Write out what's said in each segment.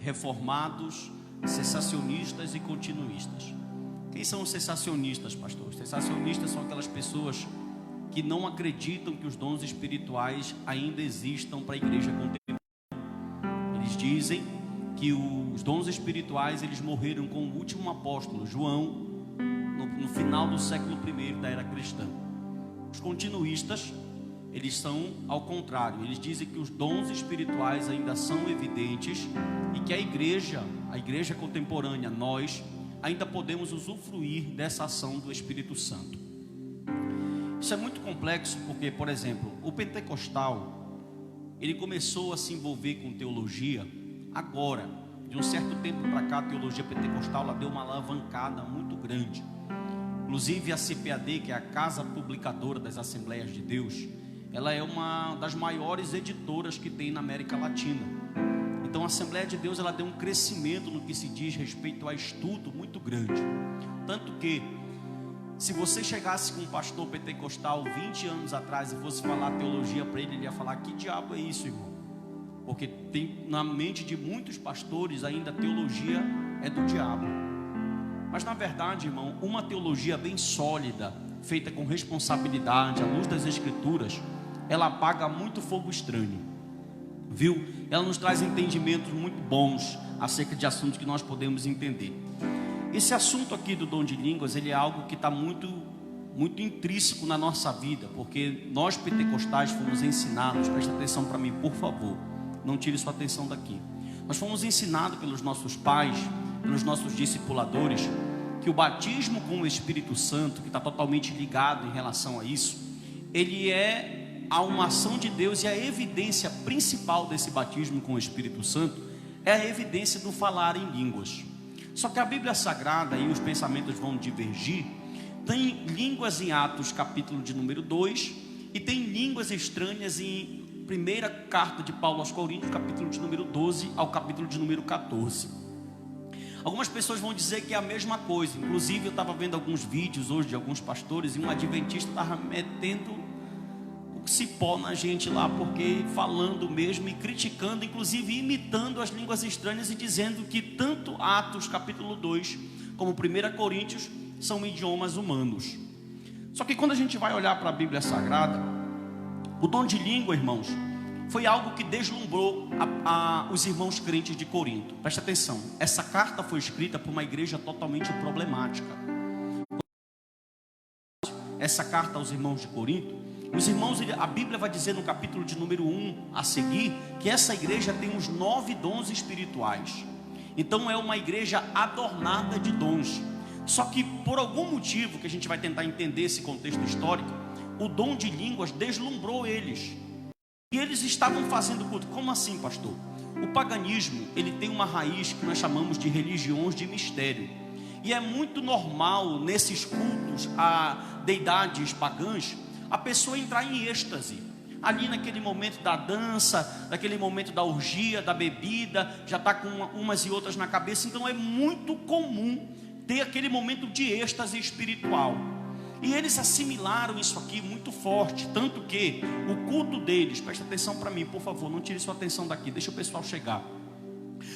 reformados, cessacionistas e continuistas. Quem são os cessacionistas, pastor? Os cessacionistas são aquelas pessoas que não acreditam que os dons espirituais ainda existam para a igreja contemporânea. Eles dizem que os dons espirituais eles morreram com o último apóstolo, João, no final do século I da era cristã. Os continuistas, eles são ao contrário, eles dizem que os dons espirituais ainda são evidentes e que a igreja contemporânea, nós, ainda podemos usufruir dessa ação do Espírito Santo. Isso é muito complexo porque, por exemplo, o pentecostal, ele começou a se envolver com teologia agora. De um certo tempo para cá, a teologia pentecostal ela deu uma alavancada muito grande. Inclusive a CPAD, que é a Casa Publicadora das Assembleias de Deus, ela é uma das maiores editoras que tem na América Latina. Então a Assembleia de Deus ela deu um crescimento no que se diz respeito a estudo muito grande. Tanto que, se você chegasse com um pastor pentecostal 20 anos atrás e fosse falar teologia para ele ia falar: que diabo é isso, irmão? Porque tem na mente de muitos pastores ainda a teologia é do diabo. Mas na verdade, irmão, uma teologia bem sólida, feita com responsabilidade, à luz das Escrituras, ela apaga muito fogo estranho, viu? Ela nos traz entendimentos muito bons acerca de assuntos que nós podemos entender. Esse assunto aqui do dom de línguas, ele é algo que está muito intrínseco na nossa vida, porque nós pentecostais fomos ensinados, presta atenção para mim, por favor, não tire sua atenção daqui. Nós fomos ensinados pelos nossos pais, pelos nossos discipuladores, que o batismo com o Espírito Santo, que está totalmente ligado em relação a isso, ele é uma ação de Deus, e a evidência principal desse batismo com o Espírito Santo é a evidência do falar em línguas. Só que a Bíblia Sagrada, e os pensamentos vão divergir, tem línguas em Atos capítulo de número 2, e tem línguas estranhas em primeira carta de Paulo aos Coríntios, capítulo de número 12 ao capítulo de número 14. Algumas pessoas vão dizer que é a mesma coisa. Inclusive eu estava vendo alguns vídeos hoje de alguns pastores, e um adventista estava metendo o cipó na gente lá, porque falando mesmo e criticando, inclusive imitando as línguas estranhas e dizendo que tanto Atos capítulo 2 como 1 Coríntios são idiomas humanos. Só que quando a gente vai olhar para a Bíblia Sagrada, o dom de língua, irmãos, foi algo que deslumbrou os irmãos crentes de Corinto. Presta atenção, essa carta foi escrita por uma igreja totalmente problemática. Essa carta aos irmãos de Corinto, os irmãos, a Bíblia vai dizer no capítulo de número 1 a seguir, que essa igreja tem uns 9 dons espirituais. Então é uma igreja adornada de dons. Só que por algum motivo, que a gente vai tentar entender esse contexto histórico, o dom de línguas deslumbrou eles. E eles estavam fazendo culto. Como assim, pastor? O paganismo, ele tem uma raiz que nós chamamos de religiões de mistério. E é muito normal nesses cultos a deidades pagãs, a pessoa entrar em êxtase. Ali naquele momento da dança, naquele momento da orgia, da bebida, já está com umas e outras na cabeça. Então é muito comum ter aquele momento de êxtase espiritual. E eles assimilaram isso aqui muito forte, tanto que o culto deles, presta atenção para mim, por favor, não tire sua atenção daqui, deixa o pessoal chegar.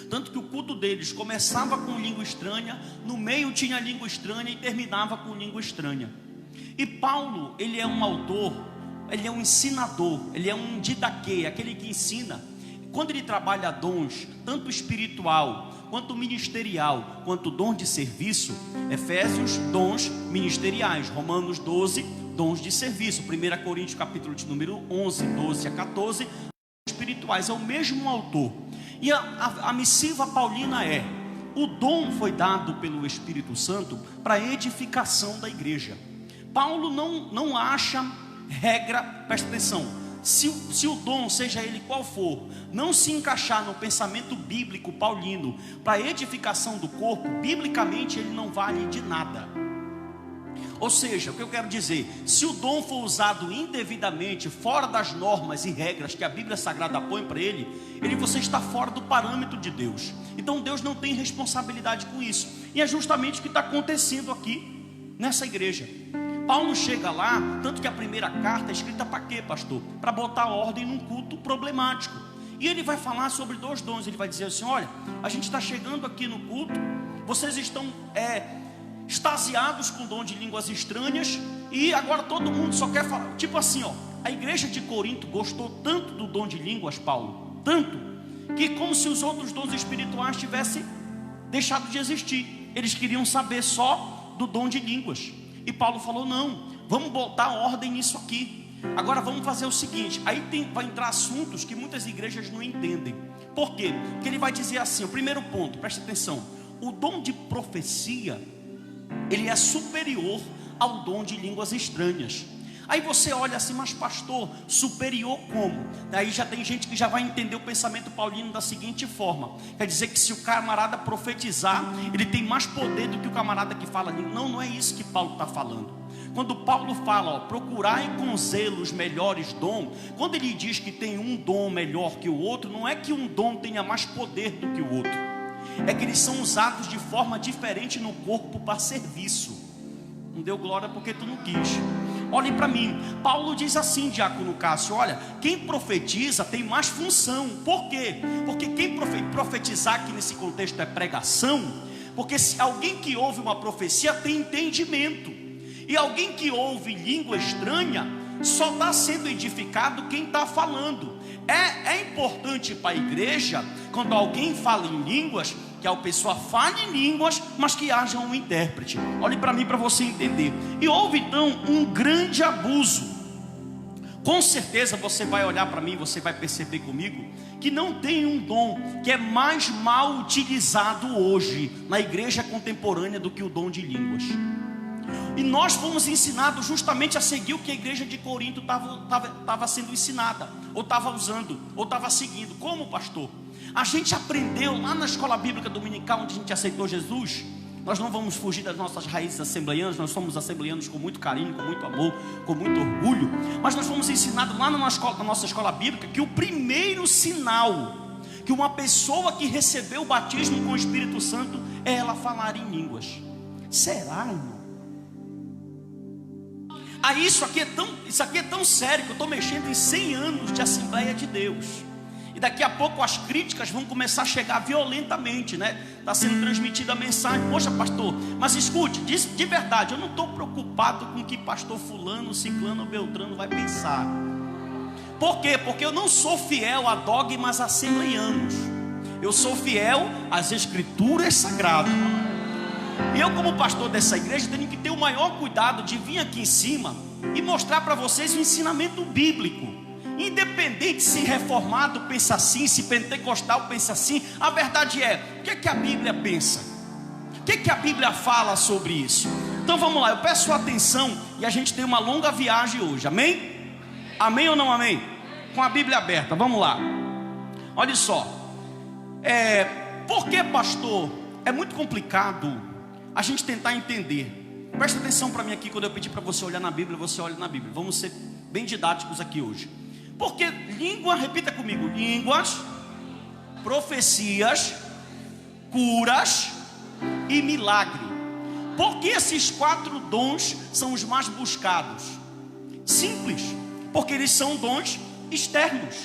Tanto que o culto deles começava com língua estranha, no meio tinha língua estranha e terminava com língua estranha. E Paulo, ele é um autor, ele é um ensinador, ele é um didaquê, aquele que ensina. Quando ele trabalha dons, tanto espiritual, quanto ministerial, quanto dom de serviço, Efésios, dons ministeriais, Romanos 12, dons de serviço, 1 Coríntios capítulo de número 11, 12 a 14, espirituais, é o mesmo autor. E a missiva paulina é: o dom foi dado pelo Espírito Santo para a edificação da igreja. Paulo não acha regra, presta atenção, se o dom, seja ele qual for, não se encaixar no pensamento bíblico paulino para a edificação do corpo, biblicamente ele não vale de nada. Ou seja, o que eu quero dizer, se o dom for usado indevidamente, fora das normas e regras que a Bíblia Sagrada põe para ele, você está fora do parâmetro de Deus. Então Deus não tem responsabilidade com isso. E é justamente o que está acontecendo aqui nessa igreja. Paulo chega lá, tanto que a primeira carta é escrita para quê, pastor? Para botar ordem num culto problemático. E ele vai falar sobre 2 dons. Ele vai dizer assim: olha, a gente está chegando aqui no culto, vocês estão extasiados com o dom de línguas estranhas, e agora todo mundo só quer falar. Tipo assim, ó, a igreja de Corinto gostou tanto do dom de línguas, Paulo, tanto, que como se os outros dons espirituais tivessem deixado de existir. Eles queriam saber só do dom de línguas. E Paulo falou: não, vamos botar ordem nisso aqui. Agora vamos fazer o seguinte. Aí vai entrar assuntos que muitas igrejas não entendem. Por quê? Porque ele vai dizer assim, o primeiro ponto, preste atenção: o dom de profecia, ele é superior ao dom de línguas estranhas. Aí você olha assim: mas pastor, superior como? Daí já tem gente que já vai entender o pensamento paulino da seguinte forma: quer dizer que se o camarada profetizar, ele tem mais poder do que o camarada que fala língua. Não, não é isso que Paulo está falando. Quando Paulo fala, ó, procurai com zelo os melhores dons, quando ele diz que tem um dom melhor que o outro, não é que um dom tenha mais poder do que o outro, é que eles são usados de forma diferente no corpo para serviço. Não deu glória porque tu não quis. Olhem para mim, Paulo diz assim, diácono Cássio: olha, quem profetiza tem mais função. Por quê? Porque quem profetizar aqui nesse contexto é pregação, porque se alguém que ouve uma profecia tem entendimento, e alguém que ouve língua estranha só está sendo edificado quem está falando. É importante para a igreja, quando alguém fala em línguas, que a pessoa fale em línguas, mas que haja um intérprete. Olhe para mim para você entender. E houve então um grande abuso. Com certeza você vai olhar para mim, você vai perceber comigo que não tem um dom que é mais mal utilizado hoje na igreja contemporânea do que o dom de línguas. E nós fomos ensinados justamente a seguir o que a igreja de Corinto estava sendo ensinada, ou estava usando, ou estava seguindo. Como, pastor? A gente aprendeu lá na escola bíblica dominical, onde a gente aceitou Jesus. Nós não vamos fugir das nossas raízes assembleianas. Nós somos assembleianos com muito carinho, com muito amor, com muito orgulho. Mas nós fomos ensinados lá na nossa escola bíblica que o primeiro sinal que uma pessoa que recebeu o batismo com o Espírito Santo é ela falar em línguas. Será, irmão? Isso aqui é tão sério que eu estou mexendo em 100 anos de Assembleia de Deus. E daqui a pouco as críticas vão começar a chegar violentamente, né? Está sendo transmitida a mensagem: poxa, pastor, mas escute, de verdade, eu não estou preocupado com o que pastor fulano, ciclano ou beltrano vai pensar. Por quê? Porque eu não sou fiel a dogmas assembleianos. Eu sou fiel às escrituras sagradas. E eu, como pastor dessa igreja, tenho que ter o maior cuidado de vir aqui em cima e mostrar para vocês o ensinamento bíblico. Independente se reformado pensa assim, se pentecostal pensa assim, a verdade é: o que é que a Bíblia pensa? O que é que a Bíblia fala sobre isso? Então vamos lá, eu peço atenção, e a gente tem uma longa viagem hoje, amém? Amém ou não amém? Com a Bíblia aberta, vamos lá. Olha só, por que, pastor, é muito complicado a gente tentar entender? Presta atenção para mim aqui, quando eu pedir para você olhar na Bíblia, você olha na Bíblia. Vamos ser bem didáticos aqui hoje. Porque língua, repita comigo: línguas, profecias, curas e milagre. Por que esses 4 dons são os mais buscados? Simples, porque eles são dons externos.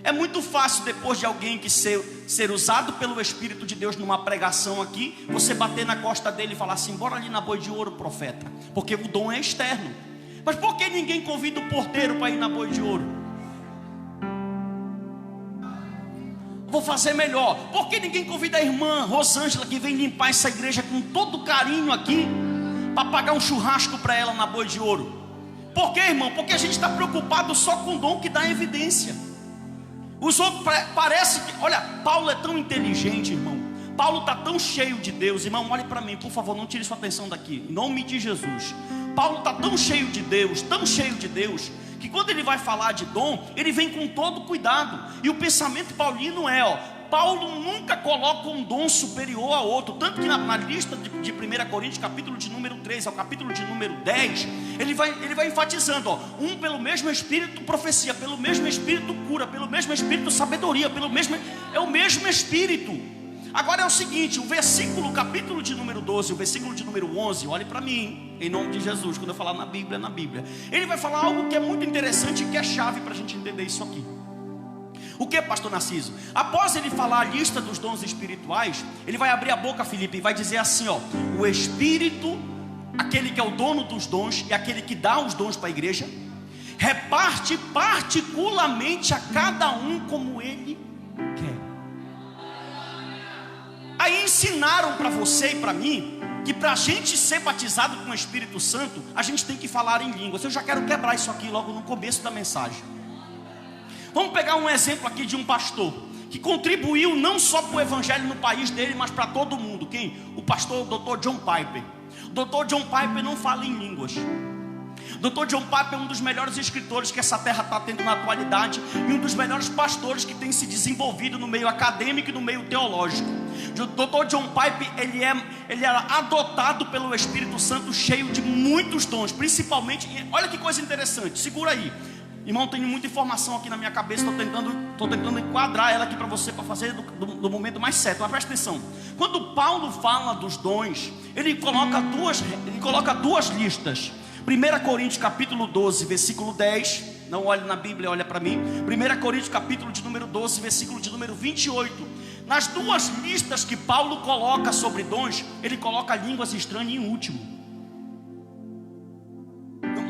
É muito fácil, depois de alguém que ser usado pelo Espírito de Deus numa pregação aqui, você bater na costa dele e falar assim: bora ali na Boi de Ouro, profeta. Porque o dom é externo. Mas por que ninguém convida o porteiro para ir na Boi de Ouro? Vou fazer melhor. Por que ninguém convida a irmã Rosângela, que vem limpar essa igreja com todo carinho aqui, para pagar um churrasco para ela na Boi de Ouro? Por que, irmão? Porque a gente está preocupado só com o dom que dá evidência. Os outros parece que... Olha, Paulo é tão inteligente, irmão. Paulo está tão cheio de Deus. Irmão, olhe para mim, por favor, não tire sua atenção daqui, em nome de Jesus. Paulo está tão cheio de Deus, que quando ele vai falar de dom, ele vem com todo cuidado. E o pensamento paulino Paulo nunca coloca um dom superior a outro. Tanto que na lista de 1 Coríntios, capítulo de número 3 ao capítulo de número 10, ele vai enfatizando: um pelo mesmo Espírito profecia, pelo mesmo Espírito cura, pelo mesmo Espírito sabedoria, é o mesmo Espírito. Agora é o seguinte, o capítulo de número 12, o versículo de número 11, olhe para mim, em nome de Jesus. Quando eu falar na Bíblia, ele vai falar algo que é muito interessante e que é chave para a gente entender isso aqui. O que, pastor Narciso? Após ele falar a lista dos dons espirituais, ele vai abrir a boca, Felipe, e vai dizer assim, ó: o Espírito, aquele que é o dono dos dons e aquele que dá os dons para a igreja, reparte particularmente a cada um como ele quer. Aí ensinaram para você e para mim que para a gente ser batizado com o Espírito Santo, a gente tem que falar em línguas. Eu já quero quebrar isso aqui logo no começo da mensagem. Vamos pegar um exemplo aqui de um pastor que contribuiu não só para o evangelho no país dele, mas para todo mundo. Quem? O pastor Dr. John Piper. Dr. John Piper não fala em línguas. Dr. John Piper é um dos melhores escritores que essa terra está tendo na atualidade e um dos melhores pastores que tem se desenvolvido no meio acadêmico e no meio teológico. Dr. John Piper, ele era adotado pelo Espírito Santo, cheio de muitos dons, principalmente, olha que coisa interessante, segura aí. Irmão, tenho muita informação aqui na minha cabeça, estou tentando enquadrar ela aqui para você, para fazer do momento mais certo. Mas presta atenção, quando Paulo fala dos dons, ele coloca duas listas. 1 Coríntios capítulo 12, versículo 10, não olhe na Bíblia, olha para mim. 1 Coríntios capítulo de número 12, versículo de número 28. Nas duas listas que Paulo coloca sobre dons, ele coloca línguas estranhas em último.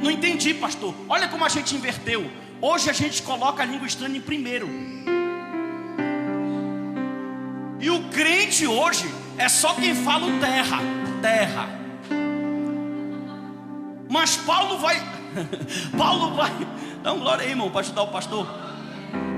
Não entendi, pastor. Olha como a gente inverteu. Hoje a gente coloca a língua estranha em primeiro. E o crente hoje é só quem fala o terra. Mas Paulo vai dá glória aí, irmão, para ajudar o pastor.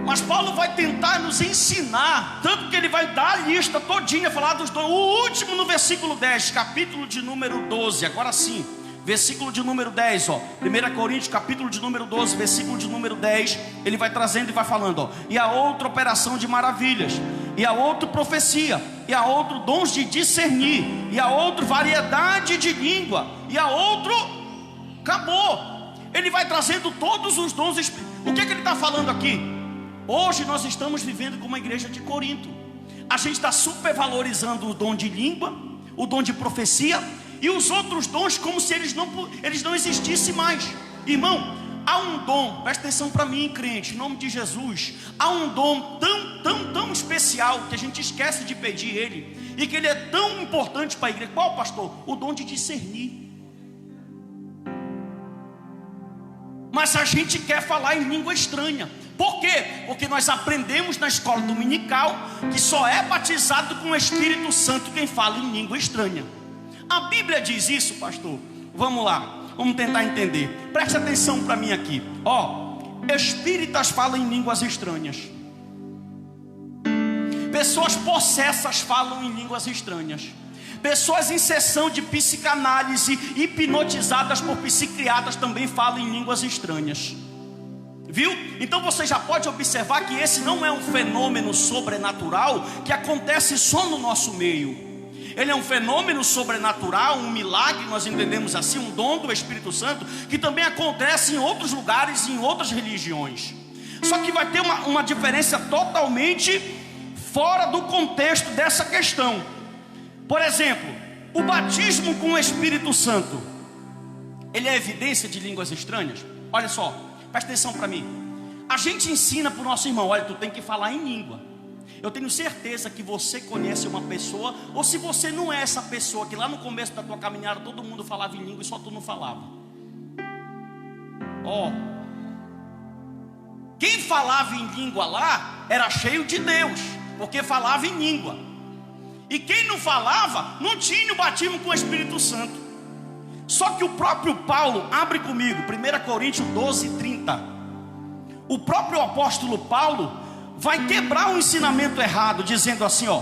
Mas Paulo vai tentar nos ensinar, tanto que ele vai dar a lista todinha, falar dos dons. O último no versículo 10, capítulo de número 12, agora sim, versículo de número 10, ó, 1 Coríntios capítulo de número 12, versículo de número 10, ele vai trazendo e vai falando, ó: e a outra operação de maravilhas, e a outra profecia, e a outro dons de discernir, e a outro variedade de língua, e a outro, acabou. Ele vai trazendo todos os dons. O que ele está falando aqui? Hoje nós estamos vivendo como a igreja de Corinto. A gente está supervalorizando o dom de língua, o dom de profecia e os outros dons como se eles não existissem mais. Irmão, há um dom, presta atenção para mim, crente, em nome de Jesus. Há um dom tão especial que a gente esquece de pedir ele, e que ele é tão importante para a igreja. Qual, pastor? O dom de discernir. Mas a gente quer falar em língua estranha. Por quê? Porque nós aprendemos na escola dominical que só é batizado com o Espírito Santo quem fala em língua estranha. A Bíblia diz isso, pastor? Vamos lá, vamos tentar entender. Preste atenção para mim aqui. Ó, espíritas falam em línguas estranhas. Pessoas possessas falam em línguas estranhas. Pessoas em sessão de psicanálise, hipnotizadas por psiquiatras, também falam em línguas estranhas. Viu? Então você já pode observar que esse não é um fenômeno sobrenatural que acontece só no nosso meio. Ele é um fenômeno sobrenatural, um milagre, nós entendemos assim, um dom do Espírito Santo, que também acontece em outros lugares e em outras religiões. Só que vai ter uma diferença totalmente fora do contexto dessa questão. Por exemplo, o batismo com o Espírito Santo, ele é evidência de línguas estranhas? Olha só, presta atenção para mim. A gente ensina para o nosso irmão: olha, tu tem que falar em língua. Eu tenho certeza que você conhece uma pessoa, ou se você não é essa pessoa, que lá no começo da tua caminhada todo mundo falava em língua e só tu não falava. Ó, quem falava em língua lá era cheio de Deus, porque falava em língua. E quem não falava, não tinha o batismo com o Espírito Santo. Só que o próprio Paulo, abre comigo, 1 Coríntios 12, 30. O próprio apóstolo Paulo vai quebrar o ensinamento errado, dizendo assim, ó.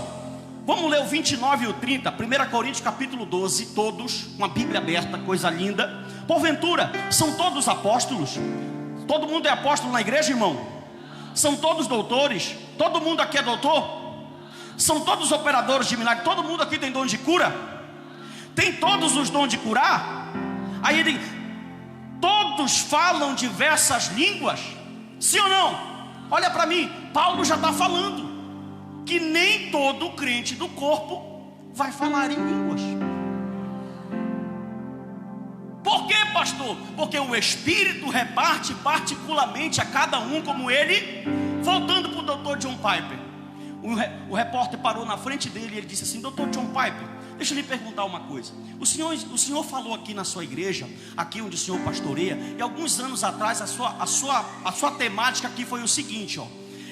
Vamos ler o 29 e o 30, 1 Coríntios capítulo 12, todos, uma Bíblia aberta, coisa linda. Porventura, são todos apóstolos? Todo mundo é apóstolo na igreja, irmão? São todos doutores? Todo mundo aqui é doutor? São todos operadores de milagre? Todo mundo aqui tem dom de cura? Tem todos os dons de curar? Aí ele, todos falam diversas línguas? Sim ou não? Olha para mim, Paulo já está falando que nem todo crente do corpo vai falar em línguas. Por quê, pastor? Porque o Espírito reparte particularmente a cada um como ele Voltando para o Dr. John Piper, o repórter parou na frente dele e ele disse assim: Dr. John Piper, deixa eu lhe perguntar uma coisa. O senhor falou aqui na sua igreja, aqui onde o senhor pastoreia, e alguns anos atrás a sua temática aqui foi o seguinte,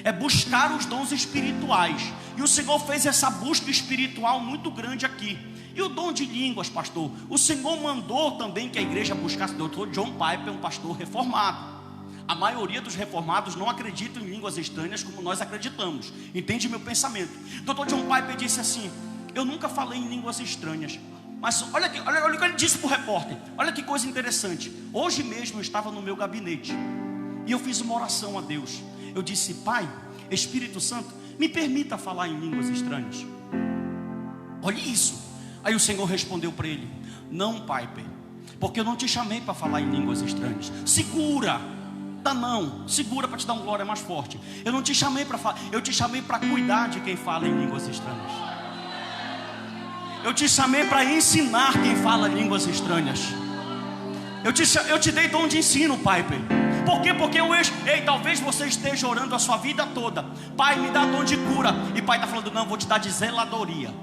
é buscar os dons espirituais. E o Senhor fez essa busca espiritual muito grande aqui. E o dom de línguas, pastor? O Senhor mandou também que a igreja buscasse. Dr. John Piper é um pastor reformado. A maioria dos reformados não acreditam em línguas estranhas como nós acreditamos. Entende meu pensamento? Dr. John Piper disse assim: eu nunca falei em línguas estranhas. Mas olha o que ele disse para o repórter. Olha que coisa interessante. Hoje mesmo eu estava no meu gabinete e eu fiz uma oração a Deus. Eu disse: Pai, Espírito Santo, me permita falar em línguas estranhas. Olha isso. Aí o Senhor respondeu para ele: não, Piper, porque eu não te chamei para falar em línguas estranhas. Segura, não, segura para te dar uma glória mais forte. Eu não te chamei para falar, eu te chamei para cuidar de quem fala em línguas estranhas. Eu te chamei para ensinar quem fala línguas estranhas. Eu te dei dom de ensino, Piper. Por quê? Porque talvez você esteja orando a sua vida toda: Pai, me dá dom de cura. E Pai está falando: não, vou te dar de zeladoria.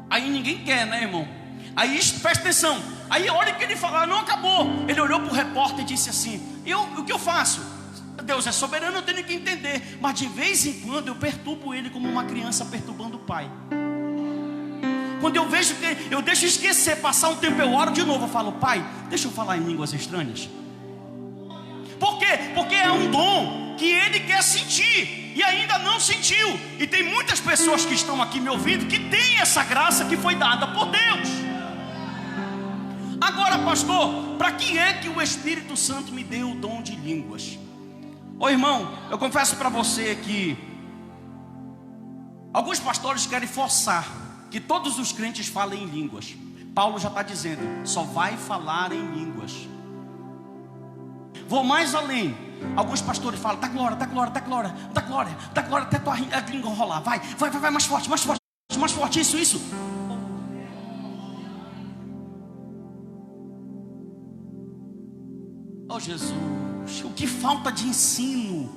Aí ninguém quer, né, irmão? Aí presta atenção. Aí olha o que ele falou: não acabou. Ele olhou para o repórter e disse assim: o que eu faço? Deus é soberano, eu tenho que entender. Mas de vez em quando eu perturbo ele como uma criança perturbando o pai. Quando eu vejo que eu deixo esquecer, passar um tempo, eu oro de novo. Eu falo: Pai, deixa eu falar em línguas estranhas. Por quê? Porque é um dom que ele quer sentir e ainda não sentiu. E tem muitas pessoas que estão aqui me ouvindo que tem essa graça que foi dada por Deus. Agora, pastor, para que é que o Espírito Santo me deu o dom de línguas? Ô irmão, eu confesso para você que alguns pastores querem forçar que todos os crentes falem em línguas. Paulo já está dizendo: só vai falar em línguas. Vou mais além. Alguns pastores falam: dá glória, dá glória, dá glória, dá glória, dá glória até tua língua rolar. Vai, mais forte, mais forte, mais forte, isso. Oh Jesus, o que falta de ensino?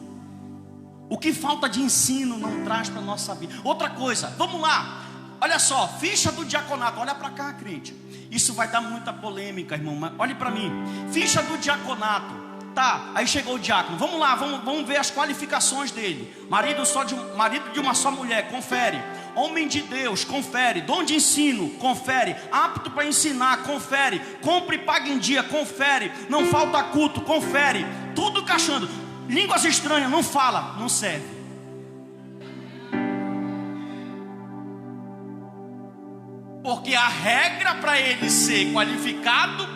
O que falta de ensino não traz para a nossa vida. Outra coisa, vamos lá. Olha só, ficha do diaconato. Olha para cá, crente. Isso vai dar muita polêmica, irmão, mas olhe para mim. Ficha do diaconato. Tá, aí chegou o diácono. Vamos lá, vamos ver as qualificações dele. Marido de uma só mulher, confere. Homem de Deus, confere. Dom de ensino, confere. Apto para ensinar, confere. Compre e pague em dia, confere. Não falta culto, confere. Tudo encaixando. Línguas estranhas, não fala, não serve. Porque a regra para ele ser qualificado,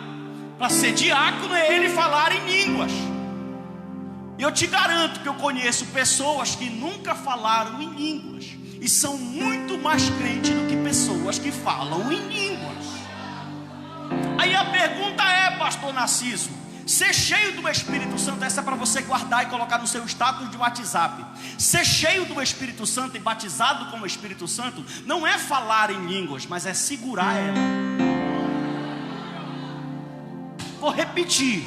para ser diácono, é ele falar em línguas. E eu te garanto que eu conheço pessoas que nunca falaram em línguas e são muito mais crentes do que pessoas que falam em línguas. Aí a pergunta é, pastor Narciso, ser cheio do Espírito Santo, essa é para você guardar e colocar no seu status de WhatsApp. Ser cheio do Espírito Santo e batizado com o Espírito Santo não é falar em línguas, mas é segurar ela. Vou repetir.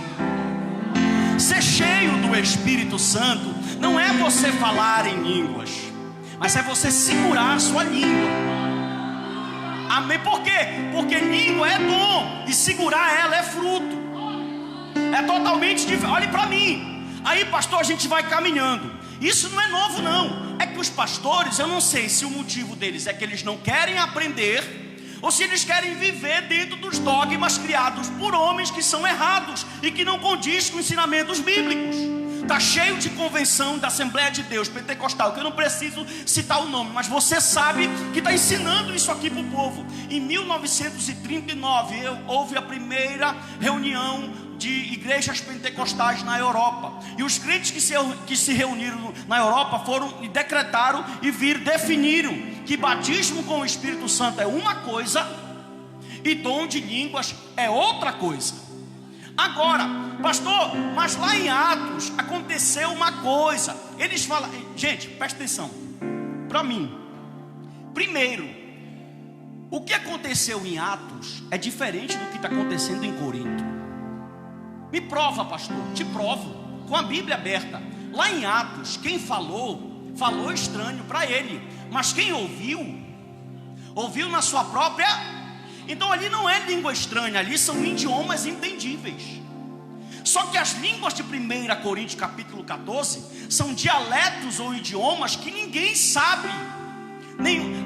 Ser cheio do Espírito Santo não é você falar em línguas, mas é você segurar a sua língua. Amém? Por quê? Porque língua é dom e segurar ela é fruto. É totalmente diferente. Olhe para mim. Aí, pastor, a gente vai caminhando. Isso não é novo, não. É que os pastores, eu não sei se o motivo deles é que eles não querem aprender, ou se eles querem viver dentro dos dogmas criados por homens que são errados e que não condiz com ensinamentos bíblicos. Está cheio de convenção da Assembleia de Deus Pentecostal, que eu não preciso citar o nome, mas você sabe que está ensinando isso aqui para o povo. Em 1939 houve a primeira reunião de igrejas pentecostais na Europa. E os crentes que se reuniram na Europa foram e decretaram e definiram que batismo com o Espírito Santo é uma coisa e dom de línguas é outra coisa. Agora, pastor, mas lá em Atos aconteceu uma coisa. Eles falam, gente, presta atenção. Para mim, primeiro, o que aconteceu em Atos é diferente do que está acontecendo em Corinto. Me prova, pastor. Te provo, com a Bíblia aberta. Lá em Atos, quem falou estranho para ele, mas quem ouviu na sua própria. Então ali não é língua estranha, ali são idiomas entendíveis. Só que as línguas de 1 Coríntios capítulo 14 são dialetos ou idiomas que ninguém sabe.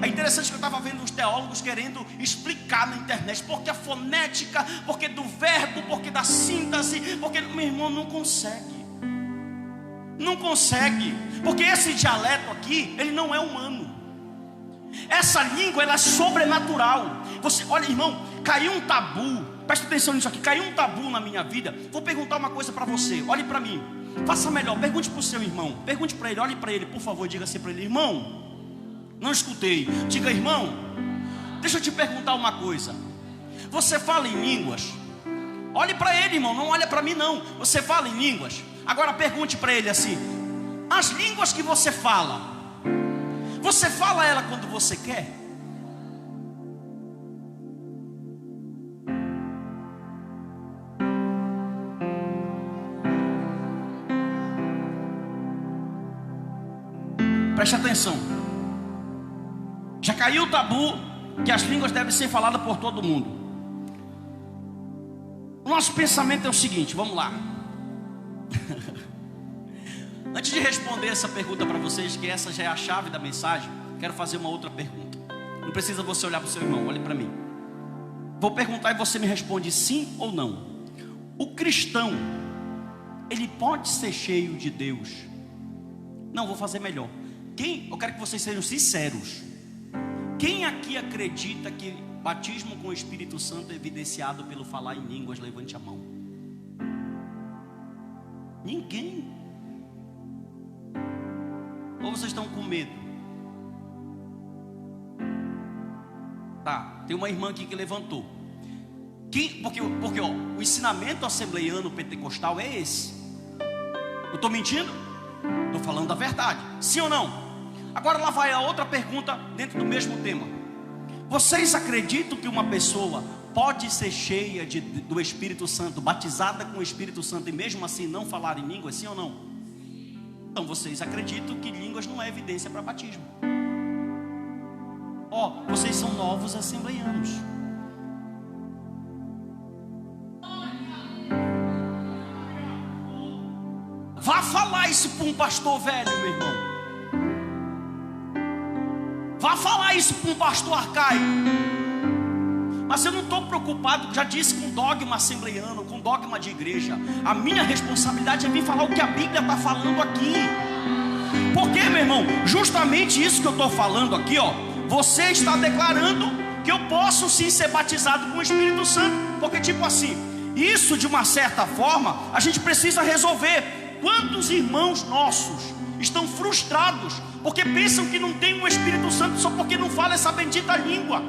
É interessante que eu estava vendo uns teólogos querendo explicar na internet porque a fonética, porque do verbo, porque da síntese, porque meu irmão não consegue. Não consegue, porque esse dialeto aqui, ele não é humano. Essa língua, ela é sobrenatural. Você, olha, irmão, caiu um tabu. Presta atenção nisso aqui, caiu um tabu na minha vida. Vou perguntar uma coisa para você, olhe para mim. Faça melhor, pergunte para o seu irmão. Pergunte para ele, olhe para ele, por favor, diga assim para ele: irmão, não escutei. Diga: irmão, deixa eu te perguntar uma coisa. Você fala em línguas? Olhe para ele, irmão, não olha para mim não. Você fala em línguas? Agora pergunte para ele assim: as línguas que você fala ela quando você quer? Preste atenção. Já caiu o tabu que as línguas devem ser faladas por todo mundo. O nosso pensamento é o seguinte, vamos lá. Antes de responder essa pergunta para vocês, que essa já é a chave da mensagem, quero fazer uma outra pergunta. Não precisa você olhar para o seu irmão, olhe para mim. Vou perguntar e você me responde sim ou não. O cristão, ele pode ser cheio de Deus? Não, vou fazer melhor. Eu quero que vocês sejam sinceros. Quem aqui acredita que batismo com o Espírito Santo é evidenciado pelo falar em línguas? Levante a mão. Ninguém. Ou vocês estão com medo? Tá, tem uma irmã aqui que levantou. Porque ó, o ensinamento assembleiano pentecostal é esse. Eu estou mentindo? Estou falando a verdade, sim ou não? Agora lá vai a outra pergunta dentro do mesmo tema. Vocês acreditam que uma pessoa pode ser cheia do Espírito Santo, batizada com o Espírito Santo e mesmo assim não falar em línguas, sim ou não? Então vocês acreditam que línguas não é evidência para batismo. Ó, vocês são novos assembleianos. Vá falar isso para um pastor velho, meu irmão. Vá falar isso para um pastor arcaico. Mas eu não estou preocupado, já disse, com dogma assembleiano, com dogma de igreja. A minha responsabilidade é vir falar o que a Bíblia está falando aqui. Porque, meu irmão, justamente isso que eu estou falando aqui, ó, você está declarando que eu posso sim ser batizado com o Espírito Santo. Porque tipo assim, isso de uma certa forma a gente precisa resolver. Quantos irmãos nossos estão frustrados porque pensam que não tem o Espírito Santo só porque não fala essa bendita língua?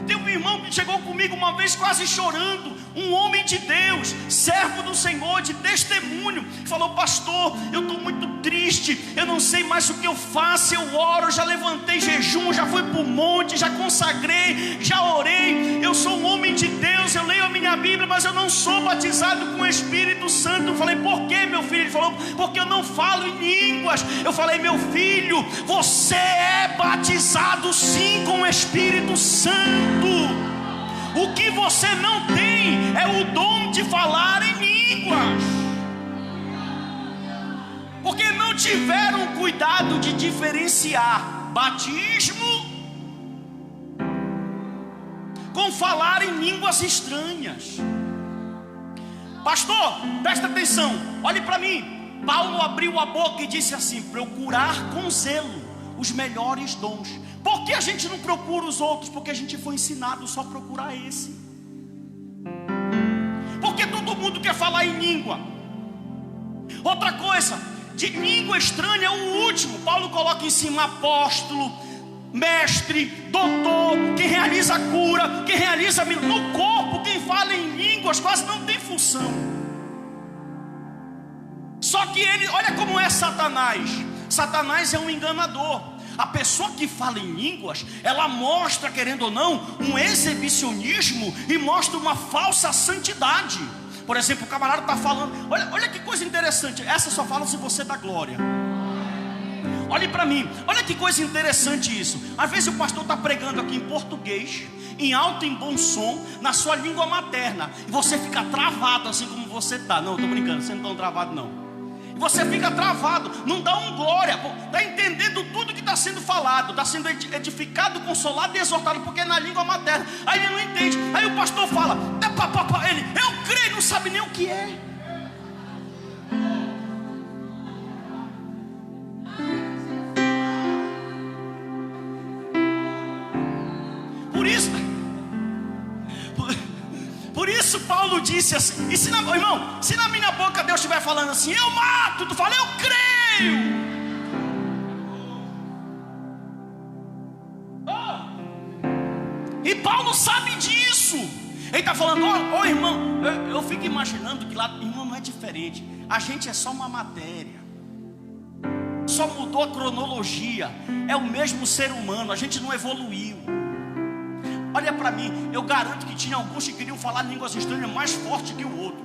Tem um irmão que chegou comigo uma vez quase chorando, um homem de Deus, servo do Senhor, de testemunho, falou: pastor, eu estou muito triste, eu não sei mais o que eu faço. Eu oro, já levantei jejum, já fui para o monte, já consagrei, já orei, eu sou um homem de Deus, eu leio a minha Bíblia, mas eu não sou batizado com o Espírito Santo. Eu falei: por que, meu filho? Ele falou: porque eu não falo em línguas. Eu falei: meu filho, você é batizado sim com o Espírito Santo. O que você não tem é o dom de falar em línguas, porque não tiveram cuidado de diferenciar batismo com falar em línguas estranhas. Pastor, presta atenção, olhe para mim. Paulo abriu a boca e disse assim: procurar com zelo os melhores dons. Por que a gente não procura os outros? Porque a gente foi ensinado só a procurar esse. Porque todo mundo quer falar em língua. Outra coisa, de língua estranha é o último. Paulo coloca em cima apóstolo, mestre, doutor, quem realiza a cura, quem realiza no corpo, quem fala em línguas quase não tem função. Só que ele, olha como é Satanás. Satanás é um enganador. A pessoa que fala em línguas, ela mostra, querendo ou não, um exibicionismo e mostra uma falsa santidade. Por exemplo, o camarada está falando, olha que coisa interessante, essa só fala se você dá glória. Olhe para mim, olha que coisa interessante isso. Às vezes o pastor está pregando aqui em português, em alto e em bom som, na sua língua materna, e você fica travado assim como você está. Não, estou brincando, você não está travado não. Você fica travado, não dá um glória, está entendendo tudo que está sendo falado, está sendo edificado, consolado e exortado, porque é na língua materna. Aí ele não entende, aí o pastor fala, ele, eu creio, não sabe nem o que é. Por isso Paulo disse assim, irmão, se na minha boca Deus estiver falando assim, eu mato, tu fala, eu creio. E Paulo sabe disso. Ele está falando, ó irmão, eu fico imaginando que lá, irmão, não é diferente. A gente é só uma matéria, só mudou a cronologia, é o mesmo ser humano, a gente não evoluiu. Olha para mim, eu garanto que tinha alguns que queriam falar línguas estranhas mais forte que o outro.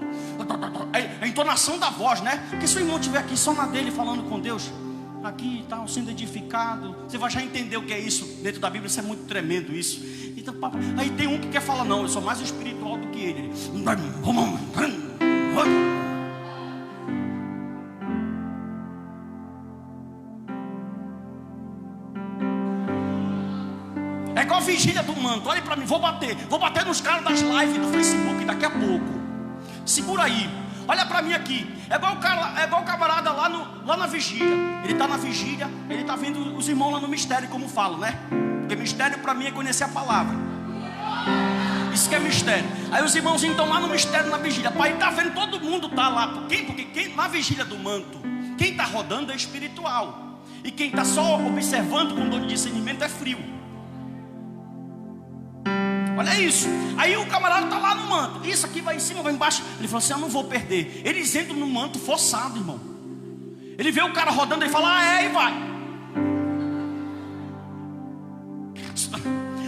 A entonação da voz, né? Porque se o irmão estiver aqui só na dele falando com Deus, aqui está sendo edificado, você vai já entender o que é isso dentro da Bíblia. Isso é muito tremendo isso. Então, aí tem um que quer falar, não, eu sou mais espiritual do que ele. É igual a vigília do manto. Olha para mim, vou bater nos caras das lives do Facebook daqui a pouco. Segura aí, olha para mim aqui. É igual o camarada lá na vigília. Ele está na vigília, ele está vendo os irmãos lá no mistério, como falam, né? Porque mistério para mim é conhecer a palavra. Isso que é mistério. Aí os irmãos estão lá no mistério, na vigília. Pai, ele está vendo, todo mundo está lá. Porque quem na vigília do manto, quem está rodando é espiritual. E quem está só observando com dor de discernimento é frio. Olha isso. Aí o camarada está lá no manto. Isso aqui vai em cima, vai embaixo. Ele falou assim, eu não vou perder. Eles entram no manto forçado, irmão. Ele vê o cara rodando e fala, e vai.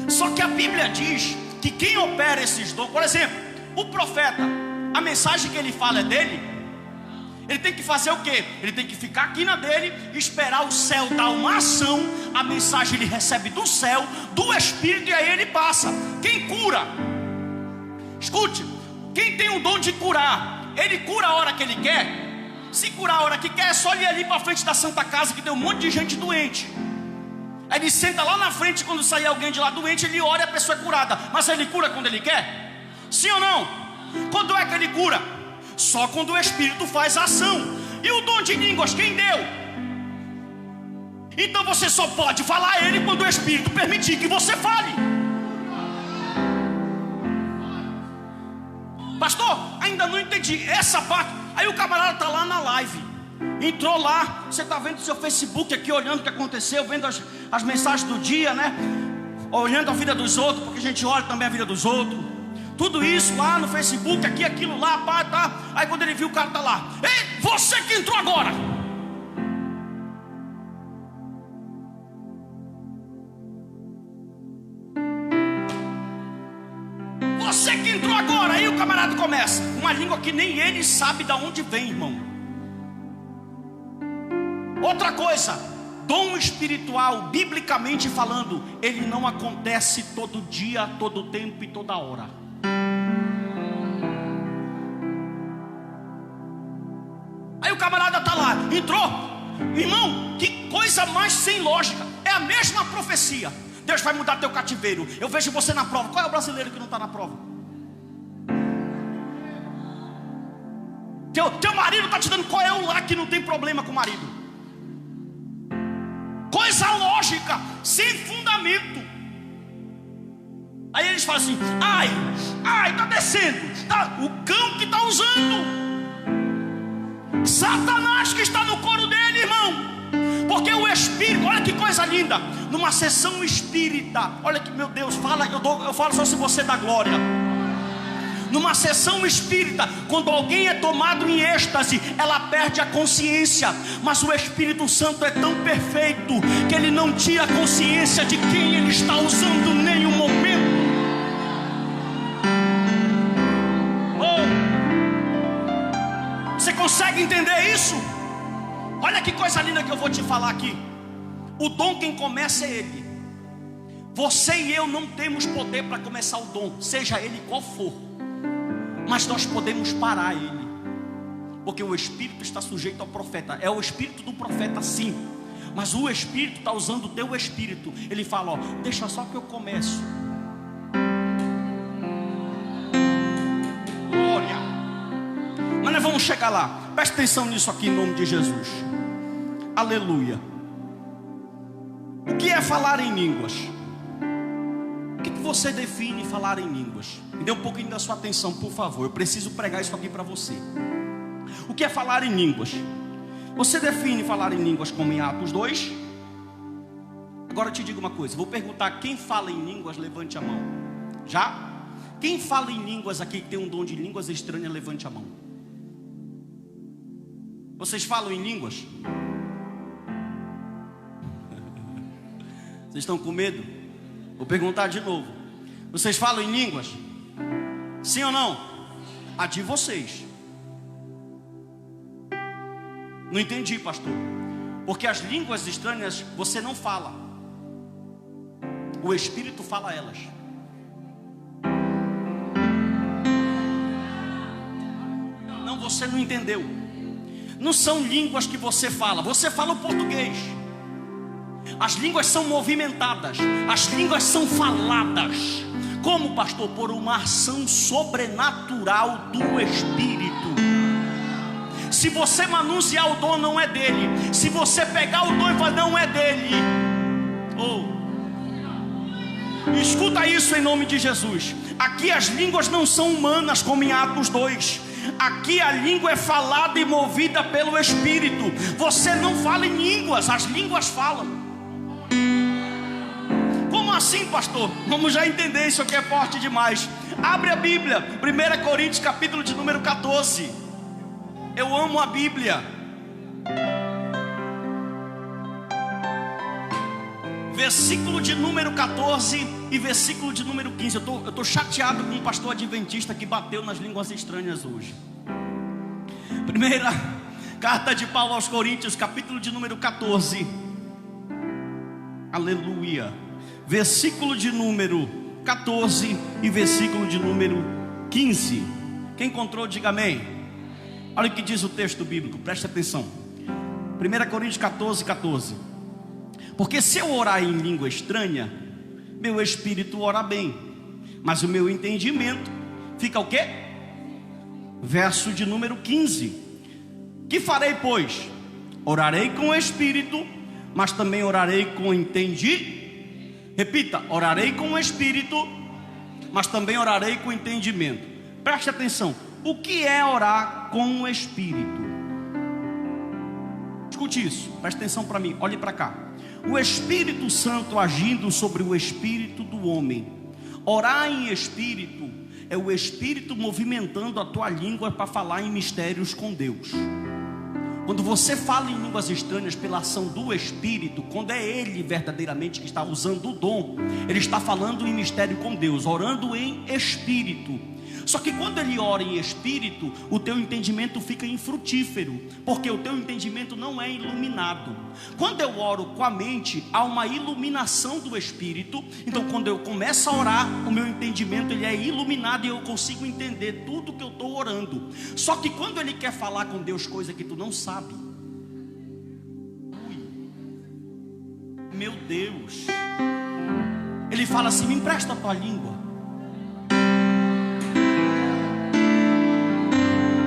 Só que a Bíblia diz que quem opera esses dons, por exemplo, o profeta, a mensagem que ele fala é dele. Ele tem que fazer o quê? Ele tem que ficar aqui na dele, esperar o céu dar uma ação. A mensagem ele recebe do céu, do Espírito, e aí ele passa. Quem cura? Escute, quem tem o dom de curar, ele cura a hora que ele quer. Se curar a hora que quer, é só ele ir ali para frente da Santa Casa, que tem um monte de gente doente. Aí ele senta lá na frente, quando sair alguém de lá doente, ele ora e a pessoa é curada. Mas ele cura quando ele quer? Sim ou não? Quando é que ele cura? Só quando o Espírito faz a ação. E o dom de línguas, quem deu? Então você só pode falar a ele quando o Espírito permitir que você fale. Pastor, ainda não entendi essa parte. Aí o camarada está lá na live, entrou lá, você está vendo o seu Facebook aqui, olhando o que aconteceu, vendo as mensagens do dia, né? Olhando a vida dos outros, porque a gente olha também a vida dos outros. Tudo isso lá no Facebook, aqui, aquilo lá, pá, tá. Aí quando ele viu, o cara tá lá. Ei, você que entrou agora. Você que entrou agora. Aí o camarada começa. Uma língua que nem ele sabe de onde vem, irmão. Outra coisa, dom espiritual, biblicamente falando, ele não acontece todo dia, todo tempo e toda hora. Aí o camarada está lá, entrou. Irmão, que coisa mais sem lógica. É a mesma profecia. Deus vai mudar teu cativeiro. Eu vejo você na prova. Qual é o brasileiro que não está na prova? Teu marido está te dando. Qual é o lá que não tem problema com o marido? Coisa lógica, sem fundamento. Aí eles falam assim, ai, está descendo, o cão que está usando. Satanás que está no coro dele, irmão. Porque o Espírito, olha que coisa linda. Numa sessão espírita, olha que, meu Deus, fala, eu falo só se você dá glória. Numa sessão espírita, quando alguém é tomado em êxtase, ela perde a consciência. Mas o Espírito Santo é tão perfeito que ele não tira a consciência de quem ele está usando em nenhum momento. Você consegue entender isso? Olha que coisa linda que eu vou te falar aqui. O dom quem começa é ele. Você e eu não temos poder para começar o dom, seja ele qual for. Mas nós podemos parar ele, porque o Espírito está sujeito ao profeta. É o Espírito do profeta, sim, mas o Espírito está usando o teu Espírito. Ele fala, ó, deixa só que eu começo. Glória. Mas nós vamos chegar lá. Presta atenção nisso aqui em nome de Jesus. Aleluia. O que é falar em línguas? O que você define falar em línguas? Me dê um pouquinho da sua atenção, por favor. Eu preciso pregar isso aqui para você. O que é falar em línguas? Você define falar em línguas como em Atos 2? Agora eu te digo uma coisa. Vou perguntar, quem fala em línguas, levante a mão. Já? Quem fala em línguas aqui, que tem um dom de línguas estranhas, levante a mão. Vocês falam em línguas? Vocês estão com medo? Vou perguntar de novo. Vocês falam em línguas? Sim ou não? A de vocês. Não entendi, pastor. Porque as línguas estranhas você não fala. O Espírito fala elas. Não, você não entendeu. Não são línguas que você fala. Você fala o português. As línguas são movimentadas. As línguas são faladas. Como, pastor? Por uma ação sobrenatural do Espírito. Se você manusear o dom, não é dele. Se você pegar o dom e falar, não é dele. Escuta isso em nome de Jesus. Aqui as línguas não são humanas como em Atos 2. Aqui a língua é falada e movida pelo Espírito. Você não fala em línguas, as línguas falam. Como assim, pastor? Vamos já entender, isso aqui é forte demais. Abre a Bíblia, 1 Coríntios capítulo de número 14. Eu amo a Bíblia. Versículo de número 14 e versículo de número 15. Eu estou chateado com um pastor adventista que bateu nas línguas estranhas hoje. Primeira carta de Paulo aos Coríntios, capítulo de número 14. Aleluia. Versículo de número 14 e versículo de número 15. Quem encontrou, diga amém. Olha o que diz o texto bíblico, preste atenção. 1 Coríntios 14, 14. Porque se eu orar em língua estranha, meu espírito ora bem, mas o meu entendimento fica o quê? Verso de número 15. Que farei, pois? Orarei com o espírito, mas também orarei com entendimento. Repita, orarei com o espírito, mas também orarei com entendimento. Preste atenção. O que é orar com o espírito? Escute isso, preste atenção para mim, olhe para cá. O Espírito Santo agindo sobre o espírito do homem. Orar em espírito é o Espírito movimentando a tua língua para falar em mistérios com Deus. Quando você fala em línguas estranhas pela ação do Espírito, quando é Ele verdadeiramente que está usando o dom, Ele está falando em mistério com Deus, orando em espírito. Só que quando ele ora em espírito, o teu entendimento fica infrutífero, porque o teu entendimento não é iluminado. Quando eu oro com a mente, há uma iluminação do espírito. Então quando eu começo a orar, o meu entendimento ele é iluminado e eu consigo entender tudo que eu estou orando. Só que quando ele quer falar com Deus coisa que tu não sabe, meu Deus, ele fala assim, me empresta a tua língua.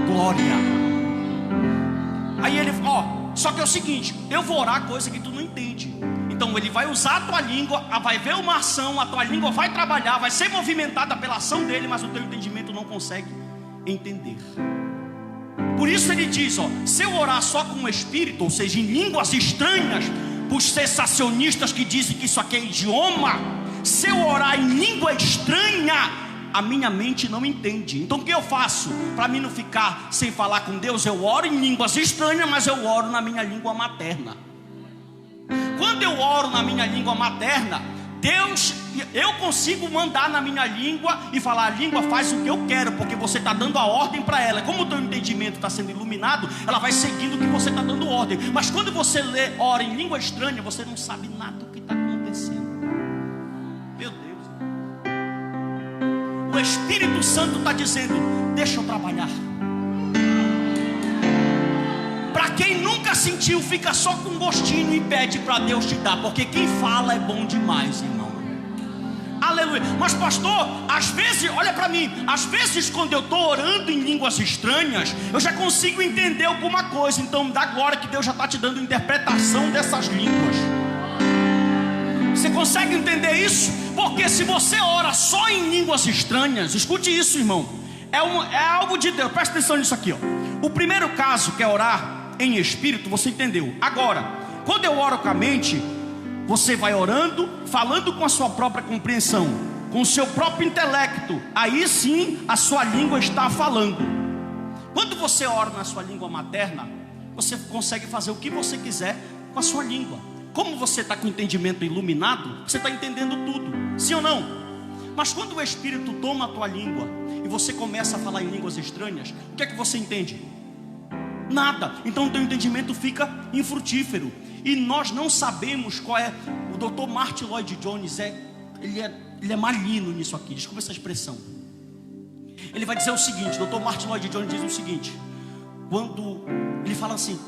Glória. Aí ele, só que é o seguinte, eu vou orar coisa que tu não entende. Então ele vai usar a tua língua, vai ver uma ação, a tua língua vai trabalhar, vai ser movimentada pela ação dele, mas o teu entendimento não consegue entender. Por isso ele diz, se eu orar só com o espírito, ou seja, em línguas estranhas, para os sensacionistas que dizem que isso aqui é idioma, se eu orar em língua estranha, a minha mente não entende. Então o que eu faço? Para mim não ficar sem falar com Deus, eu oro em línguas estranhas, mas eu oro na minha língua materna. Quando eu oro na minha língua materna, Deus, eu consigo mandar na minha língua e falar: a língua faz o que eu quero, porque você está dando a ordem para ela. Como o teu entendimento está sendo iluminado, ela vai seguindo o que você está dando ordem. Mas quando você ora em língua estranha, você não sabe nada do que está acontecendo. Meu Deus, o Espírito Santo está dizendo: deixa eu trabalhar. Para quem nunca sentiu, fica só com gostinho e pede para Deus te dar, porque quem fala é bom demais, irmão. Aleluia. Mas pastor, às vezes, olha para mim, às vezes quando eu estou orando em línguas estranhas, eu já consigo entender alguma coisa. Então dá glória que Deus já está te dando interpretação dessas línguas. Você consegue entender isso? Porque se você ora só em línguas estranhas, escute isso, irmão, é algo de Deus. Presta atenção nisso aqui, ó. O primeiro caso, que é orar em espírito, você entendeu. Agora, quando eu oro com a mente, você vai orando, falando com a sua própria compreensão, com o seu próprio intelecto. Aí sim a sua língua está falando. Quando você ora na sua língua materna, você consegue fazer o que você quiser com a sua língua. Como você está com o entendimento iluminado, você está entendendo tudo, sim ou não? Mas quando o Espírito toma a tua língua e você começa a falar em línguas estranhas, o que é que você entende? Nada. Então o teu entendimento fica infrutífero. E nós não sabemos qual é. O Dr. Martin Lloyd Jones ele é maligno nisso aqui. Desculpa essa expressão. Ele vai dizer o seguinte: Dr. Martin Lloyd Jones diz o seguinte, quando ele fala assim: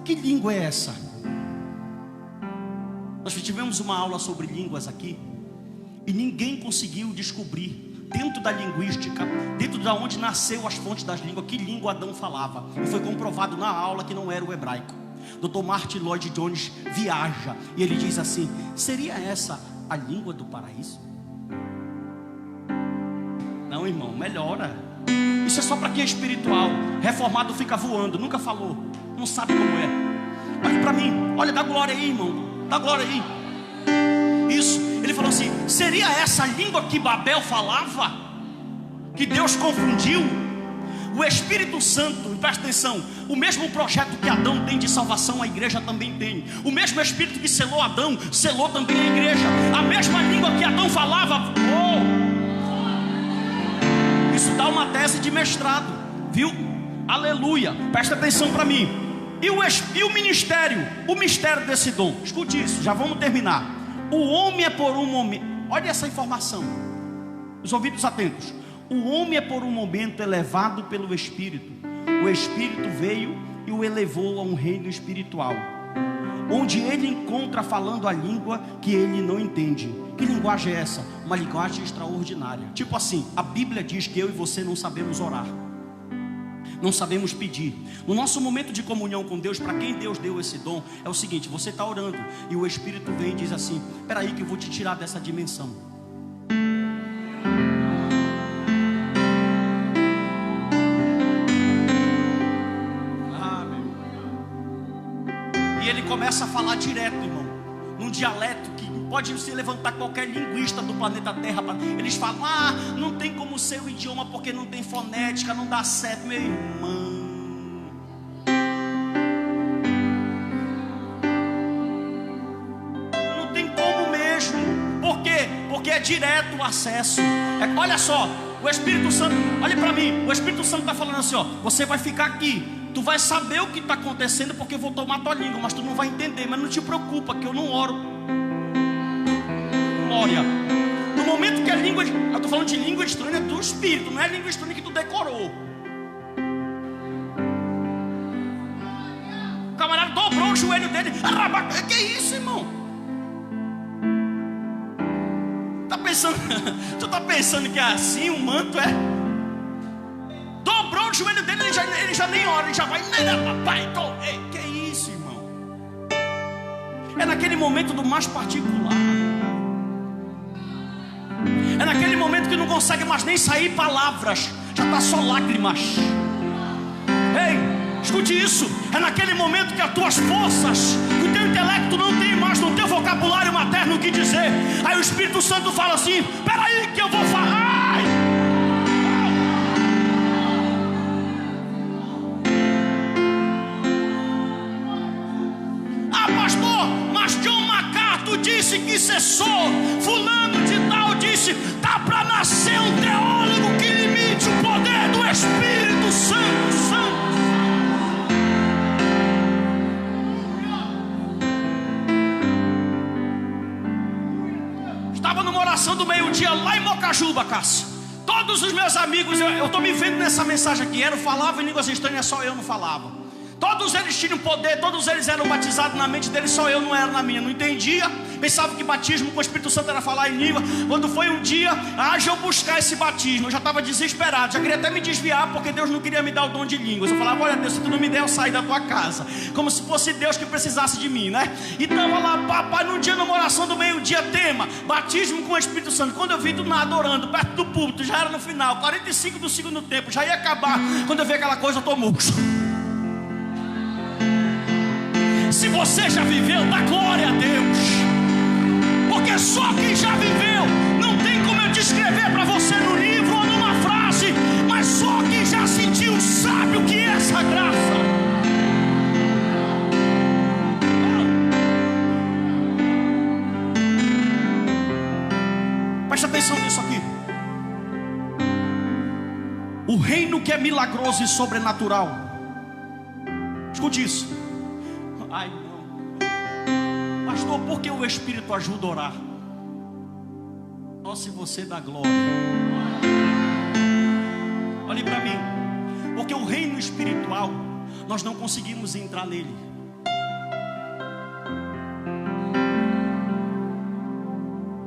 que língua é essa? Nós tivemos uma aula sobre línguas aqui e ninguém conseguiu descobrir dentro da linguística, dentro de onde nasceu as fontes das línguas, que língua Adão falava. E foi comprovado na aula que não era o hebraico. Dr. Martin Lloyd Jones viaja e ele diz assim: seria essa a língua do paraíso? Não, irmão, melhora. Isso é só para quem é espiritual. Reformado fica voando, nunca falou, não sabe como é. Olha para mim, olha, dá glória aí, irmão, dá glória aí. Isso, ele falou assim: seria essa a língua que Babel falava? Que Deus confundiu? O Espírito Santo, presta atenção, o mesmo projeto que Adão tem de salvação, a igreja também tem. O mesmo Espírito que selou Adão, selou também a igreja. A mesma língua que Adão falava. Isso dá uma tese de mestrado, viu? Aleluia, presta atenção para mim. E o ministério, o mistério desse dom, escute isso, já vamos terminar. O homem é por um momento, olha essa informação, os ouvidos atentos. O homem é por um momento elevado pelo Espírito. O Espírito veio e o elevou a um reino espiritual, onde ele encontra falando a língua que ele não entende. Que linguagem é essa? Uma linguagem extraordinária. Tipo assim, a Bíblia diz que eu e você não sabemos orar, não sabemos pedir. No nosso momento de comunhão com Deus, para quem Deus deu esse dom, é o seguinte: você está orando e o Espírito vem e diz assim: espera aí que eu vou te tirar dessa dimensão. E ele começa a falar direto, irmão, num dialeto que pode se levantar qualquer linguista do planeta Terra. Eles falam: não tem como ser o idioma porque não tem fonética, não dá certo. Meu irmão, não tem como mesmo. Por quê? Porque é direto o acesso. Olha só, o Espírito Santo, olha para mim, o Espírito Santo está falando assim: ó, você vai ficar aqui, tu vai saber o que está acontecendo porque eu vou tomar tua língua, mas tu não vai entender. Mas não te preocupa que eu não oro. Glória. No momento que a língua, eu estou falando de língua estranha do Espírito, não é língua estranha que tu decorou. O camarada dobrou o joelho dele. Que isso, irmão? Tá pensando, tu tá pensando que é assim o manto é? Dobrou o joelho dele, ele já nem ora, ele já vai. Que isso, irmão? É naquele momento do mais particular. É naquele momento que não consegue mais nem sair palavras, já está só lágrimas. Ei, escute isso. É naquele momento que as tuas forças, que o teu intelecto não tem mais no teu vocabulário materno o que dizer. Aí o Espírito Santo fala assim: espera aí que eu vou falar. disse que cessou. Fulano de tal disse. Está para nascer um teólogo que limite o poder do Espírito Santo. Estava numa oração do meio-dia lá em Mocajuba, Cássio. Todos os meus amigos, eu estou me vendo nessa mensagem aqui. Falavam em línguas estranhas, só eu não falava. Todos eles tinham poder, todos eles eram batizados na mente deles, só eu não era na minha. Não entendia, pensava que batismo com o Espírito Santo era falar em língua. Quando foi um dia, haja eu buscar esse batismo, eu já estava desesperado, já queria até me desviar, porque Deus não queria me dar o dom de línguas. Eu falava, olha Deus, se tu não me der, eu saio da tua casa. Como se fosse Deus que precisasse de mim, né? E estava lá, papai, num dia numa oração do meio-dia, tema, batismo com o Espírito Santo. Quando eu vi do nada orando, perto do púlpito, já era no final, 45 do segundo tempo, já ia acabar. Quando eu vi aquela coisa, eu tô murcho. Se você já viveu, dá glória a Deus. Porque só quem já viveu, não tem como eu descrever para você no livro ou numa frase, mas só quem já sentiu sabe o que é essa graça. Preste atenção nisso aqui. O reino que é milagroso e sobrenatural. Escute isso. Ai não, pastor, por que o Espírito ajuda a orar? Só se você dá glória. Olhe para mim, porque o reino espiritual, nós não conseguimos entrar nele.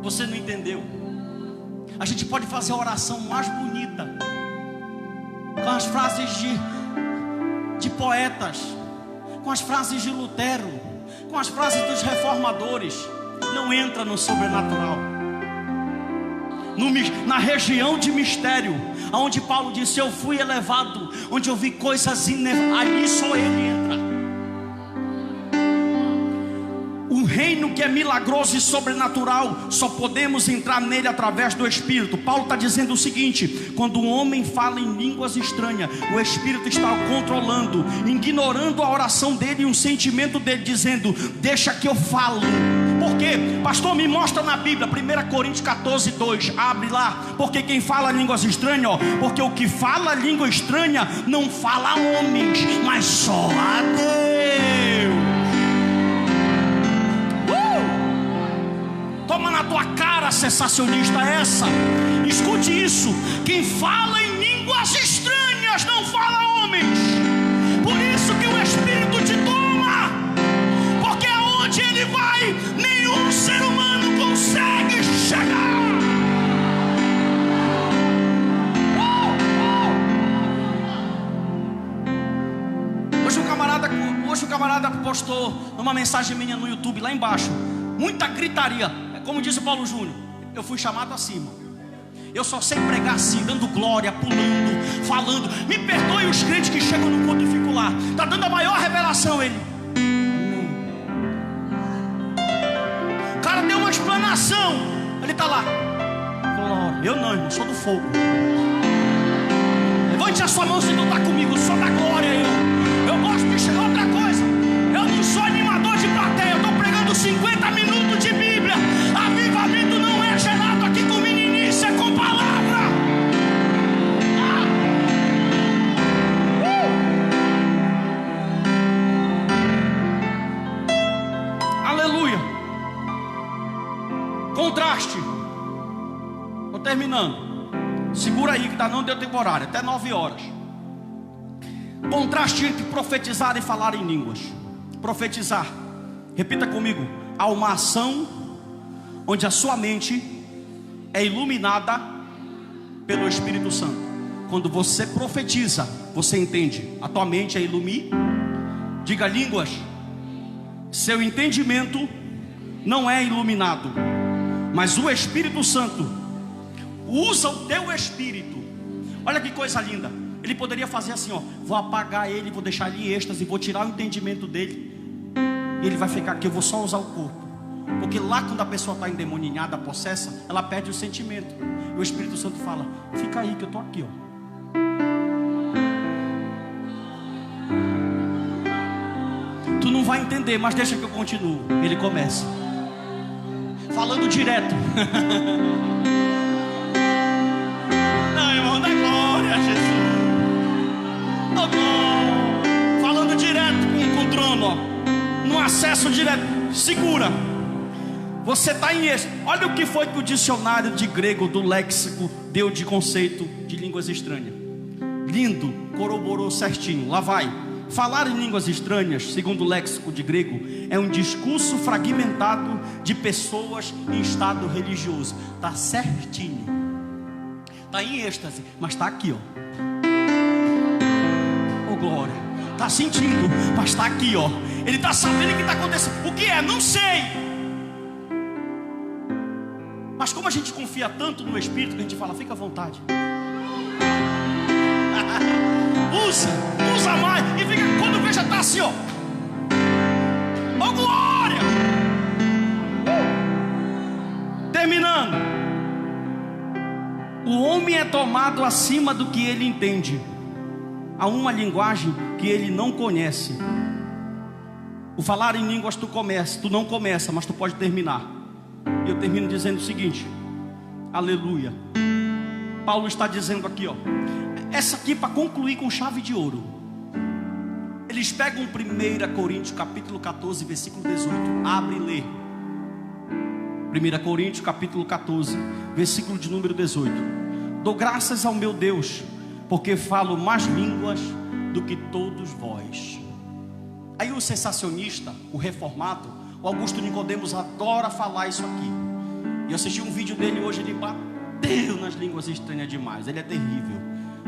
Você não entendeu? A gente pode fazer a oração mais bonita, com as frases de poetas, com as frases de Lutero, com as frases dos reformadores, não entra no sobrenatural. Na região de mistério, onde Paulo disse, eu fui elevado, onde eu vi coisas aí só ele entra. Um reino que é milagroso e sobrenatural, só podemos entrar nele através do Espírito. Paulo está dizendo o seguinte: quando um homem fala em línguas estranhas, o Espírito está o controlando, ignorando a oração dele e um sentimento dele, dizendo, deixa que eu falo. Por quê? Pastor, me mostra na Bíblia, 1 Coríntios 14, 2, abre lá. Porque quem fala línguas estranhas, porque o que fala língua estranha não fala a homens, mas só a Deus. Toma na tua cara, sensacionista essa. Escute isso. Quem fala em línguas estranhas não fala homens. Por isso que o Espírito te toma. Porque aonde ele vai, nenhum ser humano consegue chegar. Hoje o camarada postou uma mensagem minha no YouTube, lá embaixo. Muita gritaria. Como disse o Paulo Júnior, eu fui chamado assim, eu só sei pregar assim, dando glória, pulando, falando. Me perdoe os crentes que chegam no culto e ficam lá. Está dando a maior revelação ele. O cara deu uma explanação. Ele está lá. Glória. Eu não, irmão, sou do fogo. Levante a sua mão se não está comigo. Só da glória eu gosto de chegar. Outra coisa, eu não sou animador de plateia. Eu estou pregando 50 minutos de Bíblia. Avivamento não é gerado aqui com meninice, é com palavra. Aleluia. Contraste. Estou terminando. Segura aí que não deu temporário, até 9 horas. Contraste entre profetizar e falar em línguas. Profetizar, repita comigo, há uma ação onde a sua mente é iluminada pelo Espírito Santo. Quando você profetiza, você entende, a tua mente é iluminada. Diga línguas. Seu entendimento não é iluminado, mas o Espírito Santo usa o teu espírito. Olha que coisa linda. Ele poderia fazer assim, ó, vou apagar ele, vou deixar ele em êxtase, vou tirar o entendimento dele, e ele vai ficar aqui, eu vou só usar o corpo. Porque lá quando a pessoa está endemoninhada, possessa, ela perde o sentimento. E o Espírito Santo fala, fica aí que eu estou aqui, ó. Tu não vai entender, mas deixa que eu continuo. Ele começa. falando direto. Não, irmão, dá glória a Jesus. Oh, glória. Falando direto com o trono, ó, no acesso direto. Segura. Você está em êxtase. Olha o que foi que o dicionário de grego do léxico deu de conceito de línguas estranhas. Lindo, corroborou certinho. Lá vai. Falar em línguas estranhas, segundo o léxico de grego, é um discurso fragmentado de pessoas em estado religioso. Está certinho. Está em êxtase, mas está aqui, ó. Oh, glória. Está sentindo, mas está aqui, ó. Ele está sabendo o que está acontecendo. O que é? Não sei. Mas como a gente confia tanto no Espírito, que a gente fala, fica à vontade. Usa mais. E fica, quando veja, está assim, ó. Oh, glória. Terminando. O homem é tomado acima do que ele entende. Há uma linguagem que ele não conhece. O falar em línguas tu não começa, mas tu pode terminar. E eu termino dizendo o seguinte: aleluia. Paulo está dizendo aqui, ó. Essa aqui para concluir com chave de ouro. Eles pegam 1 Coríntios capítulo 14, versículo 18. Abre e lê. 1 Coríntios capítulo 14, versículo de número 18. Dou graças ao meu Deus, porque falo mais línguas do que todos vós. Aí o sensacionista, o reformado, o Augusto Nicodemos adora falar isso aqui. E eu assisti um vídeo dele hoje, ele bateu nas línguas estranhas demais. Ele é terrível.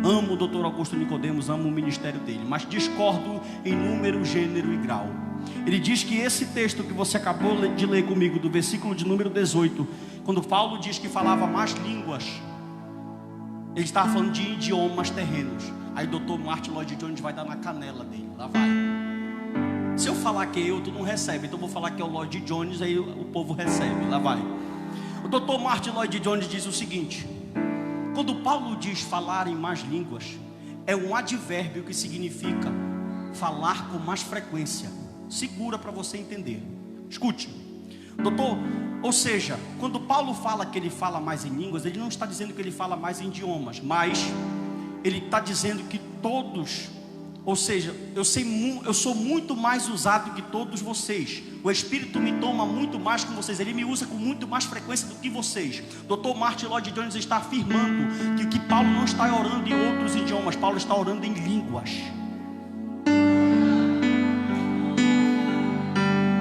Amo o Dr. Augusto Nicodemos, amo o ministério dele, mas discordo em número, gênero e grau. Ele diz que esse texto que você acabou de ler comigo, do versículo de número 18, quando Paulo diz que falava mais línguas, ele estava falando de idiomas terrenos. Aí o Dr. Martin Lloyd Jones vai dar na canela dele. Lá vai. Se eu falar que tu não recebe, então eu vou falar que é o Lloyd Jones, aí o povo recebe. Lá vai. O Dr. Martin Lloyd Jones diz o seguinte: quando Paulo diz falar em mais línguas, é um advérbio que significa falar com mais frequência. Segura para você entender. Escute, doutor. Ou seja, quando Paulo fala que ele fala mais em línguas, ele não está dizendo que ele fala mais em idiomas, mas ele está dizendo que todos, ou seja, eu sou muito mais usado que todos vocês. O Espírito me toma muito mais que vocês. Ele me usa com muito mais frequência do que vocês. Dr. Martin Lloyd Jones está afirmando que Paulo não está orando em outros idiomas. Paulo está orando em línguas.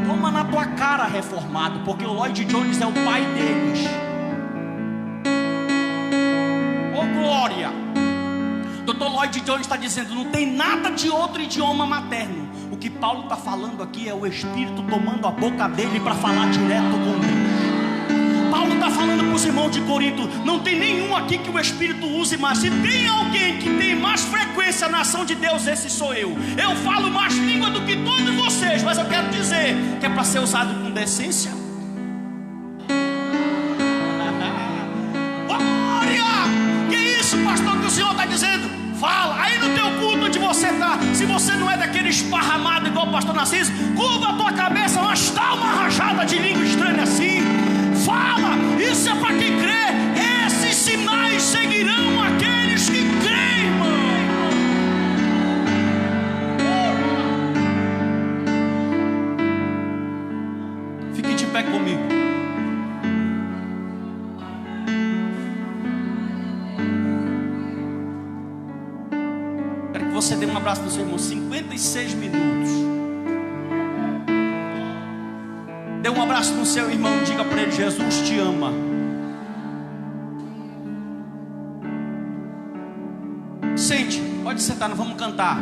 Toma na tua cara, reformado, porque o Lloyd Jones é o pai deles. Oh, glória. Dr. Lloyd Jones está dizendo, não tem nada de outro idioma materno. O que Paulo está falando aqui é o Espírito tomando a boca dele para falar direto com Deus. Paulo está falando para os irmãos de Corinto, não tem nenhum aqui que o Espírito use mais. Se tem alguém que tem mais frequência na ação de Deus, esse sou eu. Eu falo mais língua do que todos vocês, mas eu quero dizer que é para ser usado com decência. Que isso, pastor, que o senhor está dizendo? Fala, aí no teu culto onde você está, se você não é daquele esparramado igual o pastor Narciso, curva a tua cabeça, mas dá uma rajada de língua estranha assim. Fala, isso é para quem crê. Esses sinais seguirão aqueles que creem, irmão. Fique de pé comigo. Quero que você dê um abraço no seu irmão. 56 minutos. Dê um abraço no seu irmão, diga para ele, Jesus te ama. Sente, pode sentar, nós vamos cantar.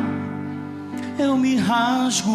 Eu me rasgo